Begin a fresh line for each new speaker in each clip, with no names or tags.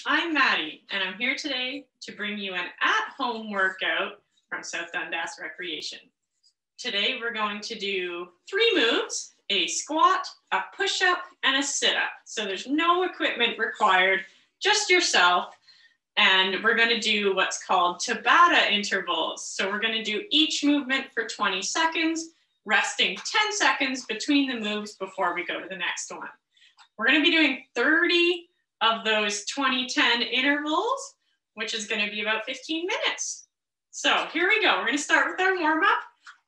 I'm Matty, and I'm here today to bring you an at-home workout from South Dundas Recreation. Today we're going to do 3 moves, a squat, a push-up, and a sit-up. So there's no equipment required, just yourself. And we're going to do what's called Tabata intervals. So we're going to do each movement for 20 seconds, resting 10 seconds between the moves before we go to the next one. We're going to be doing 30 of those 20-10 intervals, which is going to be about 15 minutes. So here we go. We're going to start with our warm-up.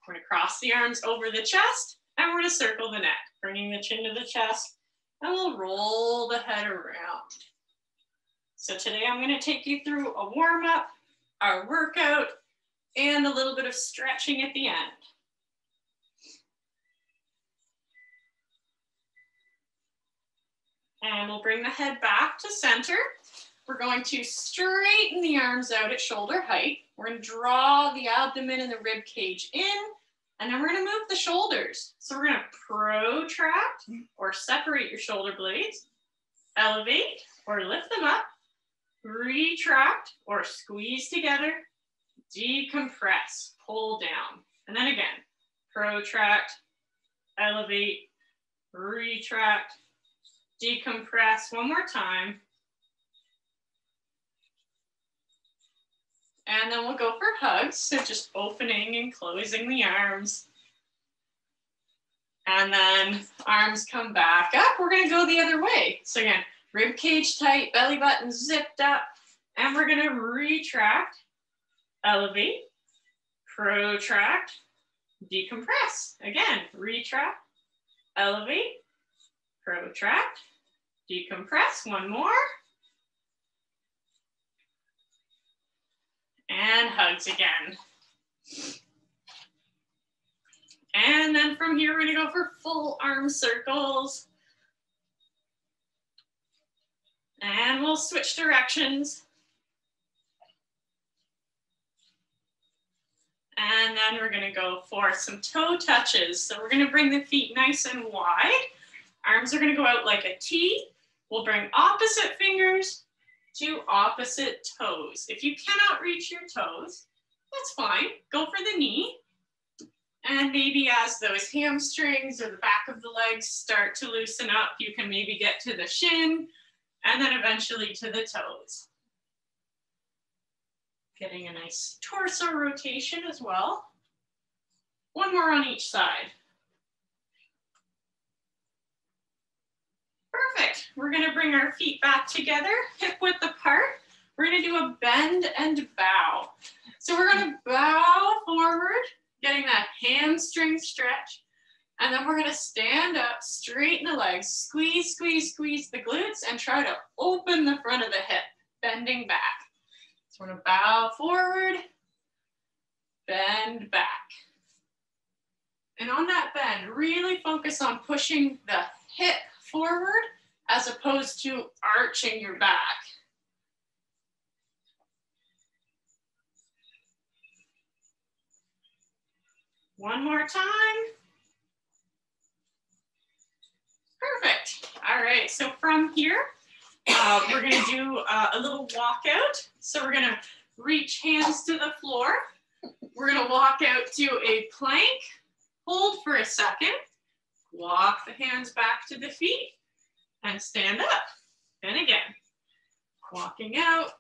We're going to cross the arms over the chest, and we're going to circle the neck, bringing the chin to the chest, and we'll roll the head around. So today I'm going to take you through a warm-up, our workout, and a little bit of stretching at the end. And we'll bring the head back to center. We're going to straighten the arms out at shoulder height. We're going to draw the abdomen and the rib cage in, and then we're going to move the shoulders. So we're going to protract or separate your shoulder blades, elevate or lift them up, retract or squeeze together, decompress, pull down. And then again, protract, elevate, retract, decompress. One more time. And then we'll go for hugs. So just opening and closing the arms. And then arms come back up. We're going to go the other way. So again, rib cage tight, belly button zipped up. And we're going to retract, elevate, protract, decompress. Again, retract, elevate, protract, decompress. One more. And hugs again. And then from here, we're going to go for full arm circles. And we'll switch directions. And then we're going to go for some toe touches. So we're going to bring the feet nice and wide. Arms are going to go out like a T. We'll bring opposite fingers to opposite toes. If you cannot reach your toes, that's fine. Go for the knee. And maybe as those hamstrings or the back of the legs start to loosen up, you can maybe get to the shin and then eventually to the toes. Getting a nice torso rotation as well. One more on each side. Perfect. We're going to bring our feet back together, hip width apart. We're going to do a bend and bow. So we're going to bow forward, getting that hamstring stretch. And then we're going to stand up, straighten the legs, squeeze, squeeze, squeeze the glutes, and try to open the front of the hip, bending back. So we're going to bow forward, bend back. And on that bend, really focus on pushing the hip forward as opposed to arching your back. One more time. Perfect. All right, so from here, we're going to do a little walkout. So we're going to reach hands to the floor. We're going to walk out to a plank, hold for a second, walk the hands back to the feet, and stand up. And again, walking out,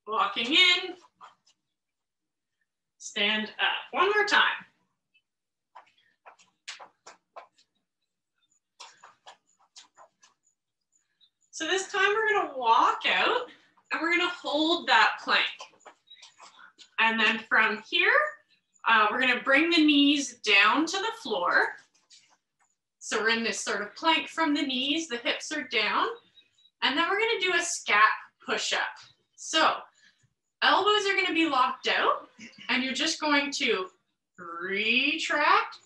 walking in, stand up. One more time. So this time we're going to walk out and we're going to hold that plank. And then from here, we're going to bring the knees down to the floor. So we're in this sort of plank from the knees, the hips are down. And then we're going to do a scat push-up. So elbows are going to be locked out and you're just going to retract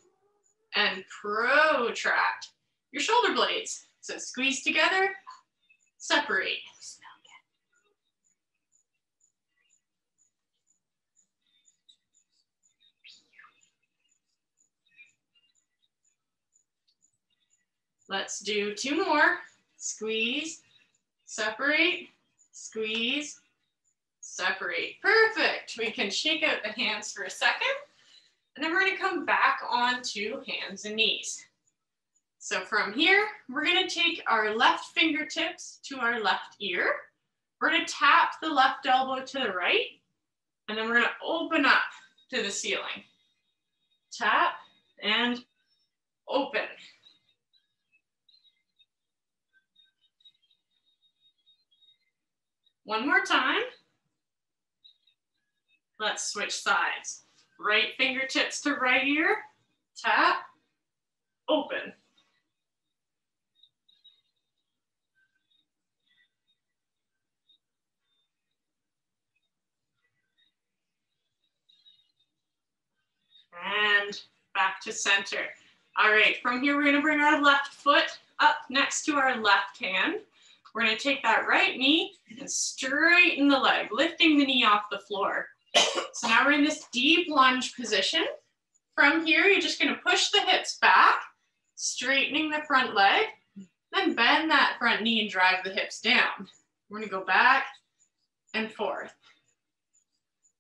and protract your shoulder blades. So squeeze together, separate. Let's do 2 more. Squeeze, Separate, squeeze, separate. Perfect. We can shake out the hands for a second, and then we're going to come back onto hands and knees. So from here, we're going to take our left fingertips to our left ear. We're going to tap the left elbow to the right, and then we're going to open up to the ceiling. Tap and open. One more time. Let's switch sides. Right fingertips to right ear, tap, open. And back to center. All right, from here, we're gonna bring our left foot up next to our left hand. We're gonna take that right knee and straighten the leg, lifting the knee off the floor. So now we're in this deep lunge position. From here, you're just gonna push the hips back, straightening the front leg, then bend that front knee and drive the hips down. We're gonna go back and forth.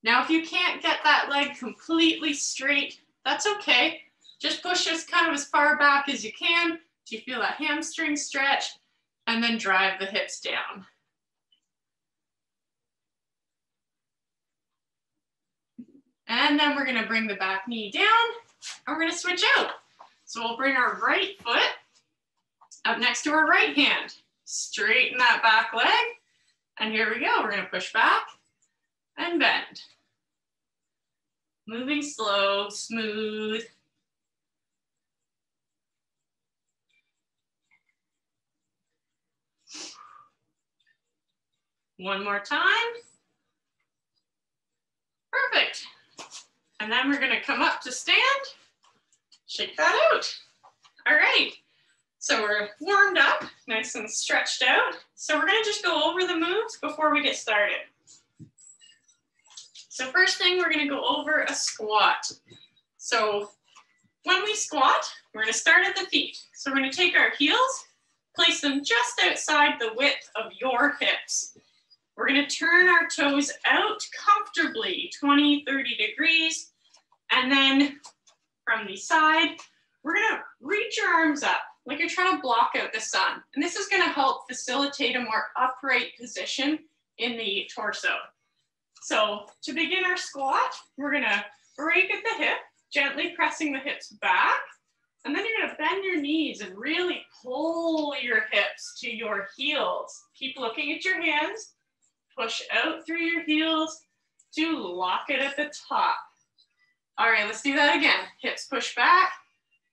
Now, if you can't get that leg completely straight, that's okay. Just push as kind of as far back as you can till you feel that hamstring stretch, and then drive the hips down. And then we're gonna bring the back knee down, and we're gonna switch out. So we'll bring our right foot up next to our right hand. Straighten that back leg, and here we go. We're gonna push back and bend. Moving slow, smooth. One more time. Perfect. And then we're gonna come up to stand, shake that out. All right, so we're warmed up, nice and stretched out. So we're gonna just go over the moves before we get started. So first thing, we're gonna go over a squat. So when we squat, we're gonna start at the feet. So we're gonna take our heels, place them just outside the width of your hips. We're gonna turn our toes out comfortably, 20, 30 degrees. And then from the side, we're gonna reach your arms up like you're trying to block out the sun. And this is gonna help facilitate a more upright position in the torso. So to begin our squat, we're gonna break at the hip, gently pressing the hips back. And then you're gonna bend your knees and really pull your hips to your heels. Keep looking at your hands. Push out through your heels to lock it at the top. All right, let's do that again. Hips push back,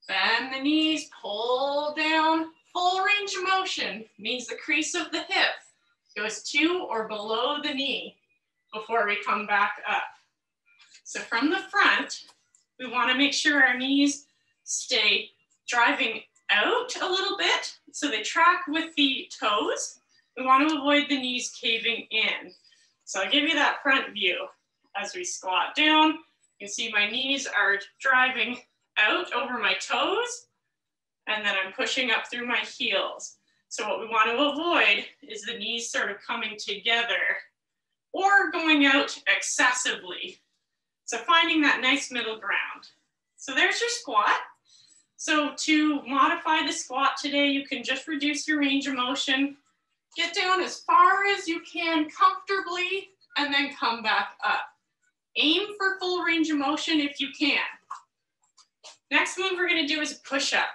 bend the knees, pull down. Full range of motion means the crease of the hip goes to or below the knee before we come back up. So from the front, we wanna make sure our knees stay driving out a little bit so they track with the toes. We want to avoid the knees caving in. So I'll give you that front view. As we squat down, you can see my knees are driving out over my toes, and then I'm pushing up through my heels. So what we want to avoid is the knees sort of coming together or going out excessively. So finding that nice middle ground. So there's your squat. So to modify the squat today, you can just reduce your range of motion. Get down as far as you can comfortably, and then come back up. Aim for full range of motion if you can. Next move we're gonna do is a push-up.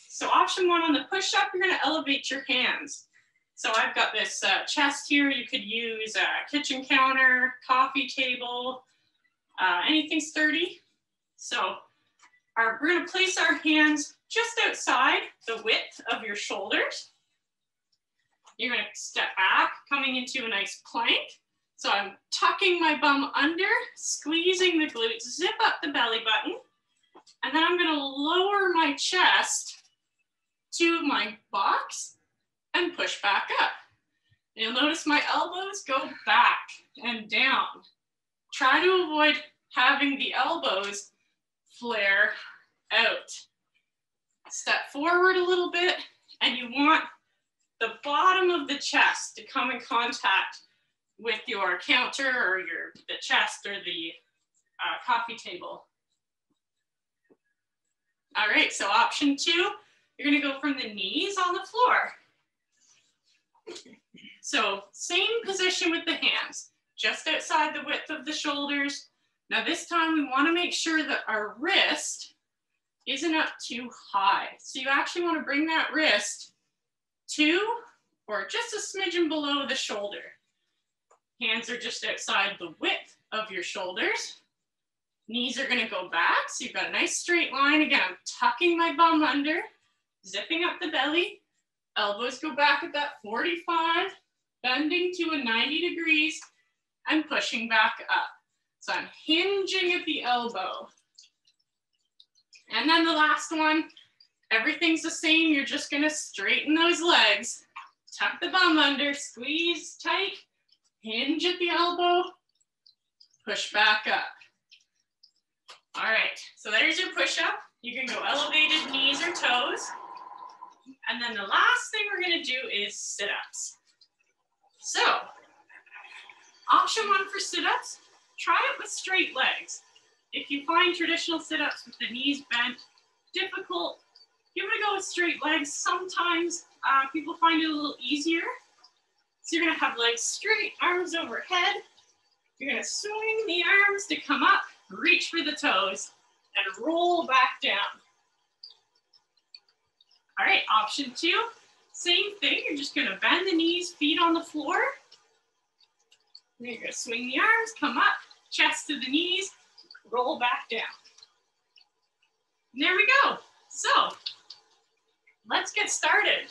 So option one on the push-up, you're gonna elevate your hands. So I've got this chest here. You could use a kitchen counter, coffee table, anything sturdy. So we're gonna place our hands just outside the width of your shoulders. You're gonna step back, coming into a nice plank. So I'm tucking my bum under, squeezing the glutes, zip up the belly button, and then I'm gonna lower my chest to my box and push back up. You'll notice my elbows go back and down. Try to avoid having the elbows flare out. Step forward a little bit, and you want the bottom of the chest to come in contact with your counter or the chest or the coffee table. All right, so option 2, you're gonna go from the knees on the floor. So same position with the hands, just outside the width of the shoulders. Now this time we wanna make sure that our wrist isn't up too high. So you actually wanna bring that wrist to or just a smidgen below the shoulder. Hands are just outside the width of your shoulders. Knees are gonna go back, so you've got a nice straight line. Again, I'm tucking my bum under, zipping up the belly. Elbows go back at that 45, bending to a 90 degrees, and pushing back up. So I'm hinging at the elbow. And then the last one, everything's the same. You're just gonna straighten those legs, tuck the bum under, squeeze tight, hinge at the elbow, push back up. All right, so there's your push-up. You can go elevated knees or toes. And then the last thing we're gonna do is sit-ups. So, option 1 for sit-ups, try it with straight legs. If you find traditional sit-ups with the knees bent difficult, give it a go with straight legs. Sometimes people find it a little easier. So you're gonna have legs straight, arms overhead. You're gonna swing the arms to come up, reach for the toes, and roll back down. All right, option 2, same thing. You're just gonna bend the knees, feet on the floor. Then you're gonna swing the arms, come up, chest to the knees, roll back down. And there we go. So let's get started.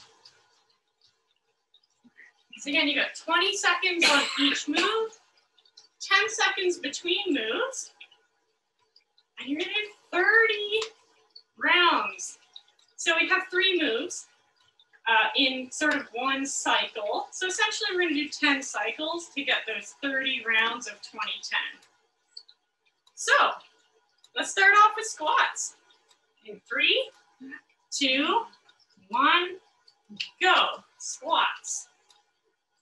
So again, you got 20 seconds on each move, 10 seconds between moves, and you're gonna do 30 rounds. So we have 3 moves in sort of one cycle. So essentially we're gonna do 10 cycles to get those 30 rounds of 20-10. So let's start off with squats. In 3, 2, 1, go. Squats.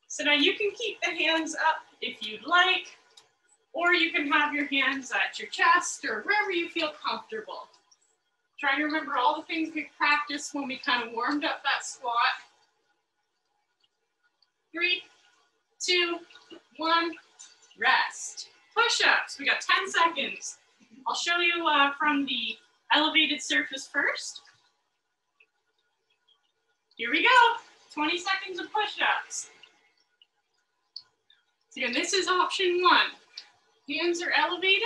So now you can keep the hands up if you'd like, or you can have your hands at your chest or wherever you feel comfortable. Try to remember all the things we practiced when we kind of warmed up that squat. 3, 2, 1, rest. Push-ups, we got 10 seconds. I'll show you from the elevated surface first. Here we go, 20 seconds of push-ups. So again, this is option 1. Hands are elevated.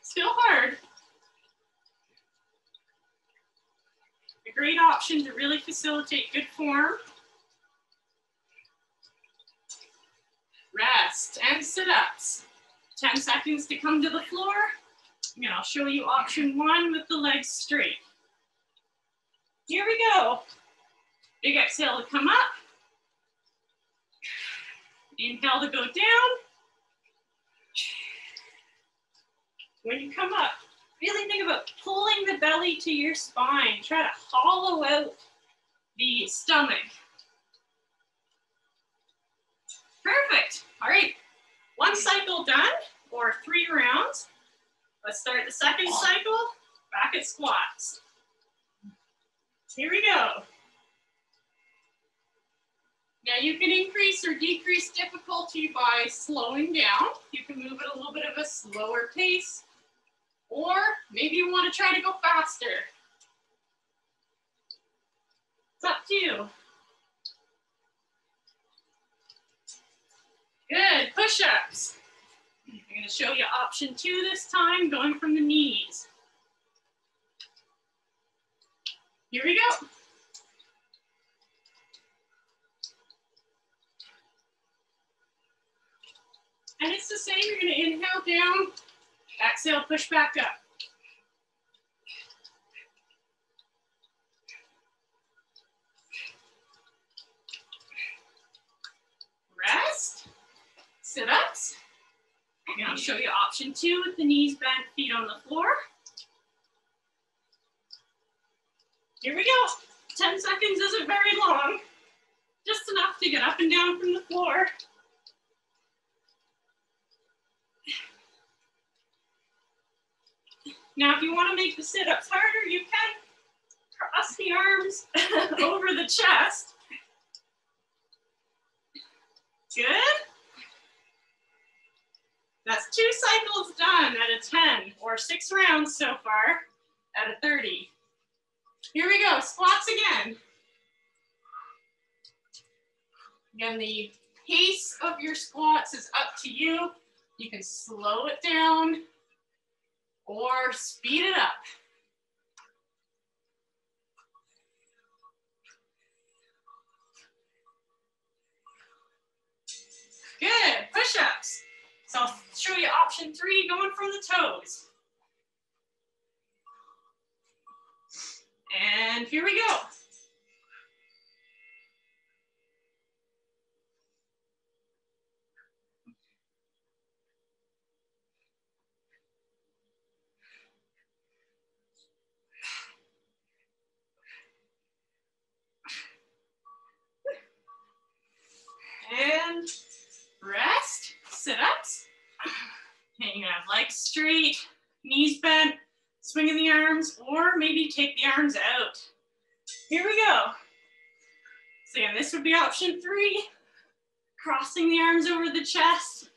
Still hard. A great option to really facilitate good form. Rest and sit-ups. 10 seconds to come to the floor. And I'll show you option 1 with the legs straight. Here we go. Big exhale to come up. Inhale to go down. When you come up, really think about pulling the belly to your spine. Try to hollow out the stomach. Perfect. All right, 1 cycle done, or 3 rounds. Let's start the second cycle, back at squats. Here we go. Now you can increase or decrease difficulty by slowing down. You can move at a little bit of a slower pace, or maybe you want to try to go faster. It's up to you. Good, push-ups. I'm going to show you option 2 this time, going from the knees. Here we go. And it's the same, you're gonna inhale down, exhale, push back up. Rest, sit-ups. And I'll show you option 2 with the knees bent, feet on the floor. Here we go. 10 seconds isn't very long, just enough to get up and down from the floor. Now, if you want to make the sit-ups harder, you can cross the arms over the chest. Good. That's 2 cycles done at a 10, or 6 rounds so far at a 30. Here we go, squats again. Again, the pace of your squats is up to you. You can slow it down or speed it up. Good, push-ups. So I'll show you option 3, going from the toes. And here we go. And rest, sit-ups. And you're gonna have legs straight, knees bent, swinging the arms, or maybe take the arms out. Here we go. So again, this would be option 3, crossing the arms over the chest.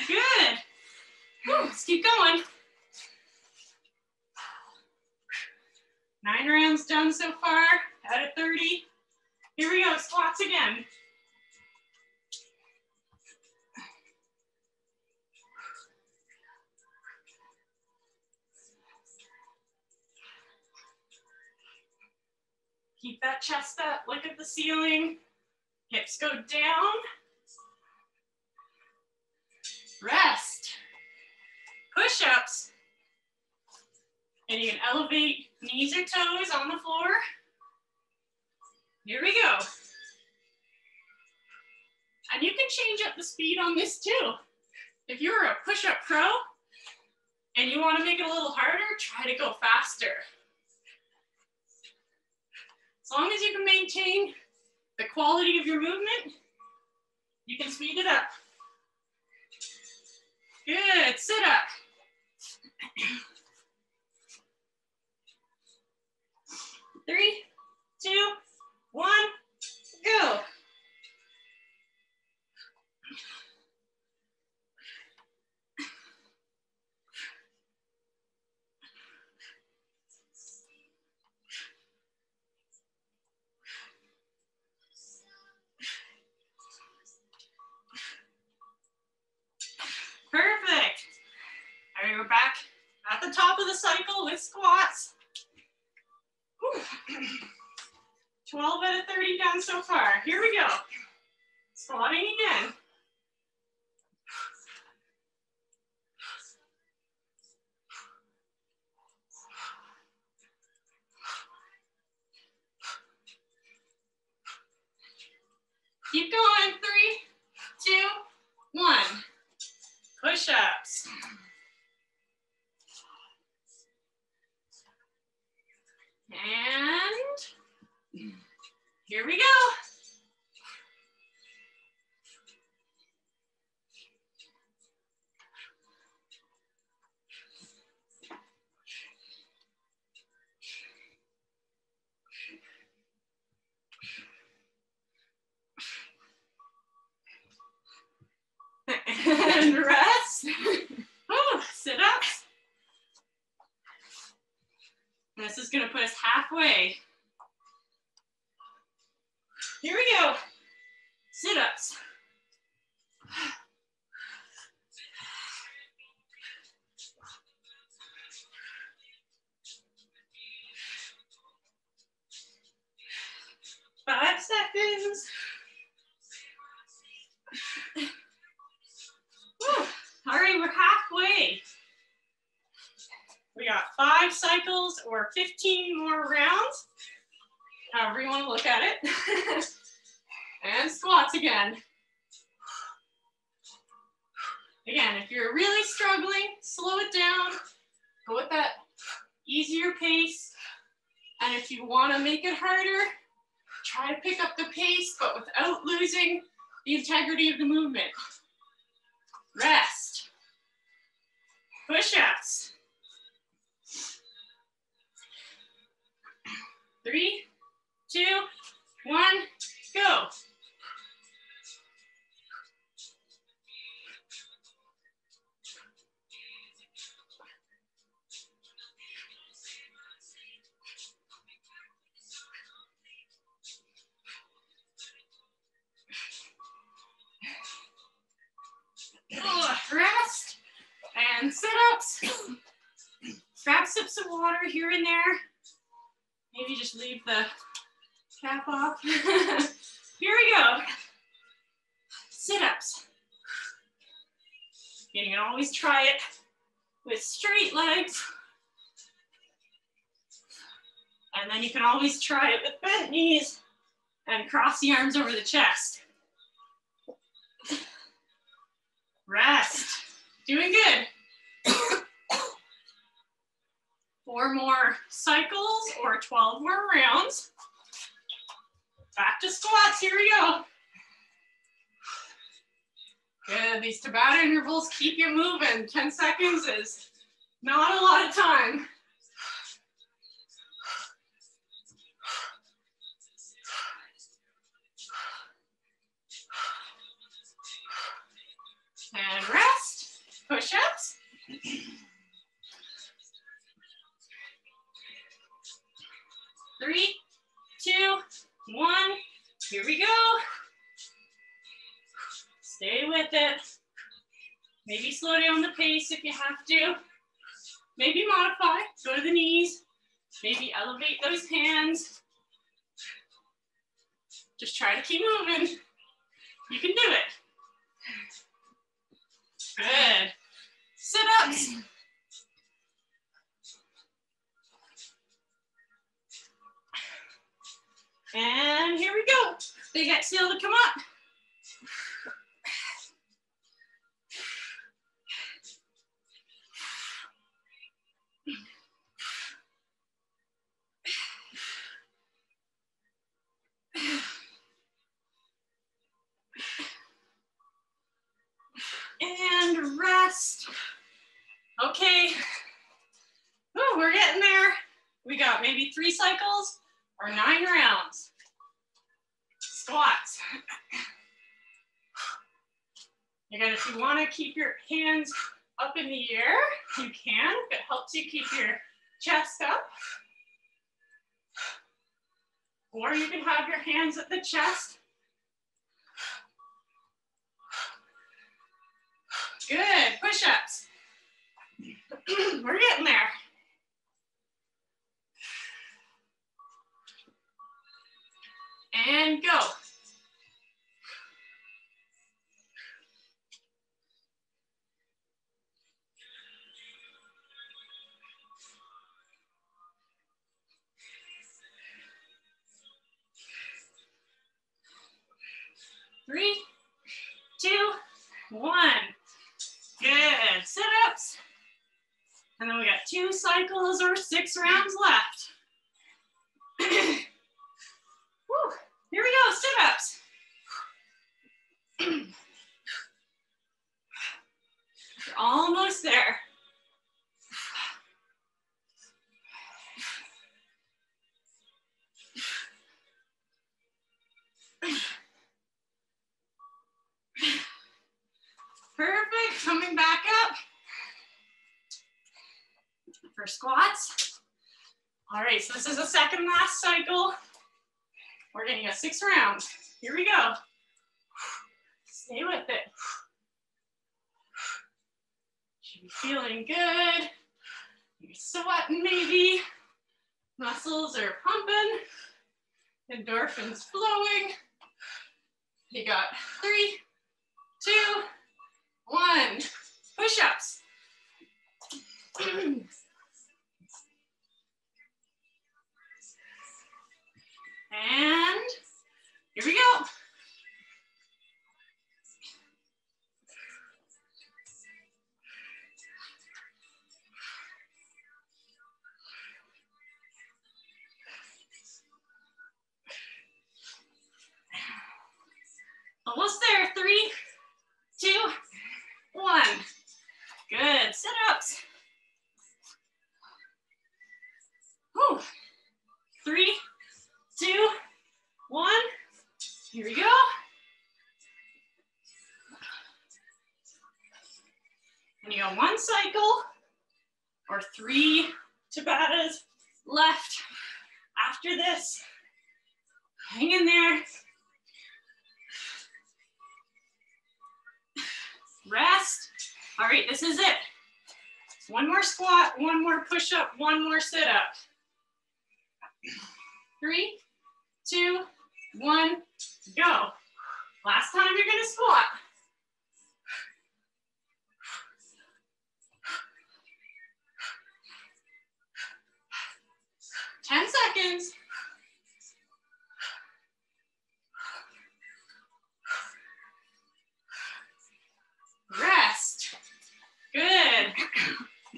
Good. Let's keep going. 9 rounds done so far out of 30. Here we go, squats again. Keep that chest up, look at the ceiling. Hips go down. Rest. Push-ups. And you can elevate knees or toes on the floor. Here we go. And you can change up the speed on this too. If you're a push-up pro and you want to make it a little harder, try to go faster. As long as you can maintain the quality of your movement, you can speed it up. Good, sit up. Three, 2, 1, go. Perfect. All right, we're back at the top of the cycle with squats. Whew. 12 out of 30 done so far. Here we go. Squatting again. Keep going. 3, 2, 1. Push-ups. And here we go. And rest. Oh, sit-ups. This is going to put us halfway. Here we go. Sit-ups. Five seconds. Whew. All right, we're halfway. We got 5 cycles or 15 more rounds, however you want to look at it. And squats again. Again, if you're really struggling, slow it down. Go with that easier pace. And if you want to make it harder, try to pick up the pace, but without losing the integrity of the movement. Rest. Push-ups. 3, 2, 1, go. Rest and sit-ups. Grab sips of water here and there. Maybe just leave the cap off. Here we go. Sit-ups. You can always try it with straight legs. And then you can always try it with bent knees and cross the arms over the chest. Rest. Doing good. 4 more cycles or 12 more rounds. Back to squats, here we go. Good, these Tabata intervals keep you moving. 10 seconds is not a lot of time. And rest, push-ups. 3, 2, 1, here we go. Stay with it. Maybe slow down the pace if you have to. Maybe modify, go to the knees. Maybe elevate those hands. Just try to keep moving. You can do it. Good. Sit-ups. And here we go. Big exhale to come up. And rest. Okay. Oh, we're getting there. We got maybe 3 cycles or 9 rounds. Squats. Again, if you want to keep your hands up in the air, you can. If it helps you keep your chest up. Or you can have your hands at the chest. Good, push-ups. We're getting there. And go. Three, 2, 1. Good, sit-ups. And then we got 2 cycles or 6 rounds left. Woo. Here we go, sit-ups. You're almost there. Perfect, coming back up for squats. All right, so this is the second last cycle. We're getting a 6 rounds. Here we go. Stay with it. Should be feeling good. You're sweating maybe. Muscles are pumping. Endorphins flowing. You got 3, 2, 1. Push-ups. And here we go. Almost there. 3, 2, 1. Good. Sit-ups. 3, 2, 1. Here we go. And you got 1 cycle or 3 Tabatas left after this. Hang in there. Rest. All right, this is it. 1 more squat, 1 more push-up, 1 more sit-up. 3, 2, 1, go. Last time you're gonna squat. Ten seconds. Rest. Good.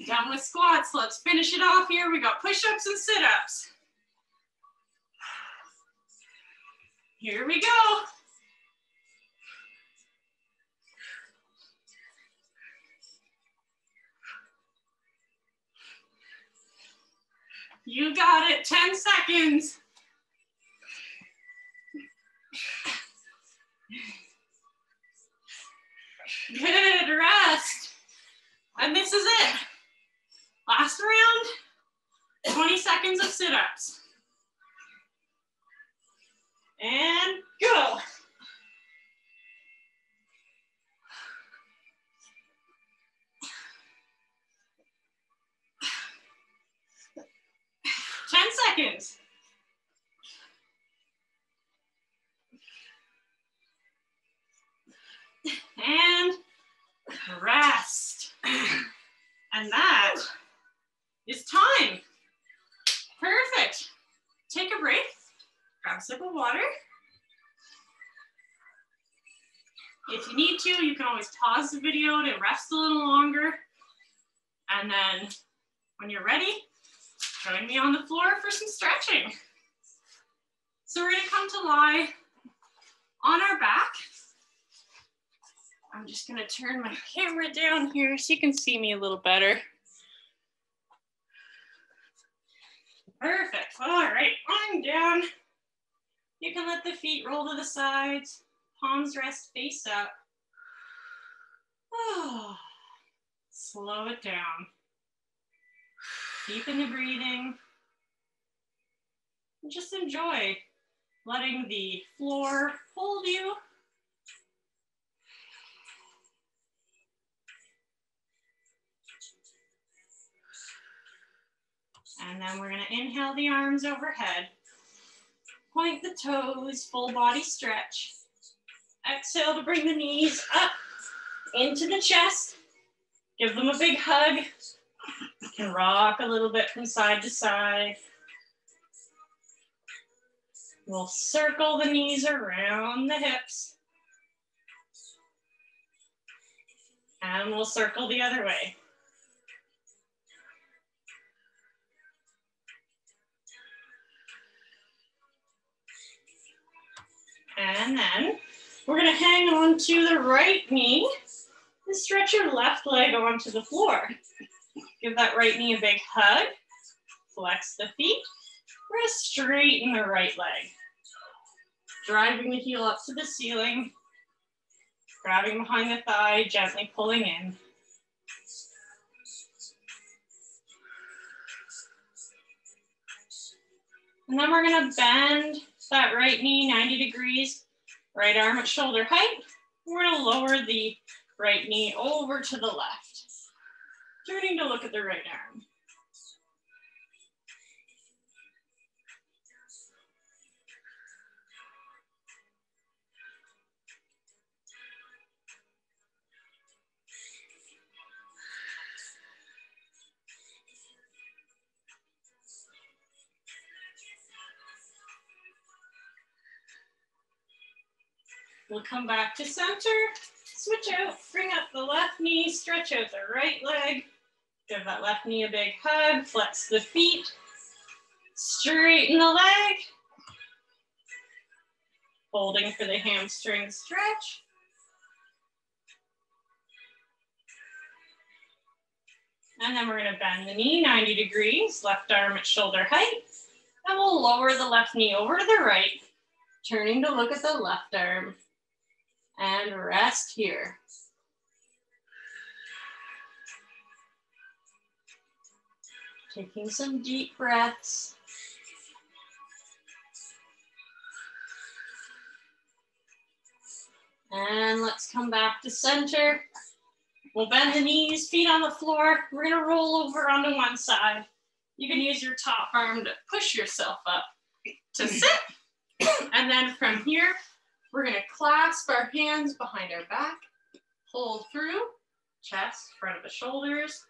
Done with squats. Let's finish it off here. We got push-ups and sit-ups. Here we go. You got it. 10 seconds. Good. Rest. And this is it. Last round, 20 seconds of sit-ups. And go. Seconds. And rest. And that is time. Perfect. Take a break. Grab a sip of water. If you need to, you can always pause the video to rest a little longer. And then when you're ready, join me on the floor for some stretching. So we're gonna come to lie on our back. I'm just gonna turn my camera down here so you can see me a little better. Perfect. All right, lying down. You can let the feet roll to the sides. Palms rest face up. Oh, slow it down. Deepen the breathing. And just enjoy letting the floor hold you. And then we're gonna inhale the arms overhead. Point the toes, full body stretch. Exhale to bring the knees up into the chest. Give them a big hug. You can rock a little bit from side to side. We'll circle the knees around the hips. And we'll circle the other way. And then we're gonna hang on to the right knee and stretch your left leg onto the floor. Give that right knee a big hug. Flex the feet. We're gonna straighten the right leg. Driving the heel up to the ceiling. Grabbing behind the thigh, gently pulling in. And then we're gonna bend that right knee 90 degrees, right arm at shoulder height. We're gonna lower the right knee over to the left. Turning to look at the right arm. We'll come back to center, switch out, bring up the left knee, stretch out the right leg. Give that left knee a big hug, flex the feet, straighten the leg. Holding for the hamstring stretch. And then we're going to bend the knee 90 degrees, left arm at shoulder height. And we'll lower the left knee over to the right, turning to look at the left arm. And rest here. Taking some deep breaths. And let's come back to center. We'll bend the knees, feet on the floor. We're gonna roll over onto one side. You can use your top arm to push yourself up to sit. And then from here, we're gonna clasp our hands behind our back, pull through, chest, front of the shoulders.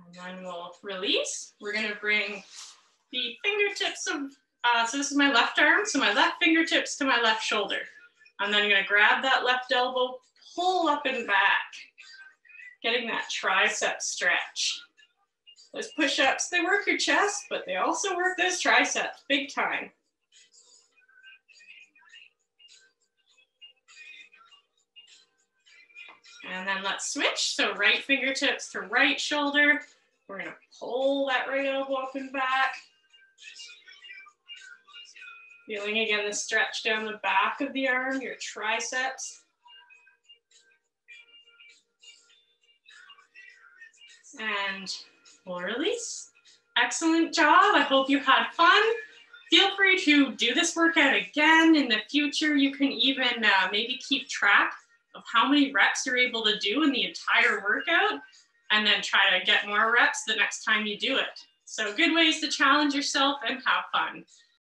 And then we'll release. We're gonna bring the fingertips of, so this is my left arm, so my left fingertips to my left shoulder. And then I'm gonna grab that left elbow, pull up and back, getting that tricep stretch. Those push-ups, they work your chest, but they also work those triceps big time. And then let's switch. So right fingertips to right shoulder. We're gonna pull that right elbow up and back. Feeling again the stretch down the back of the arm, your triceps. And we'll release. Excellent job. I hope you had fun. Feel free to do this workout again in the future. You can even maybe keep track of how many reps you're able to do in the entire workout, and then try to get more reps the next time you do it. So good ways to challenge yourself and have fun.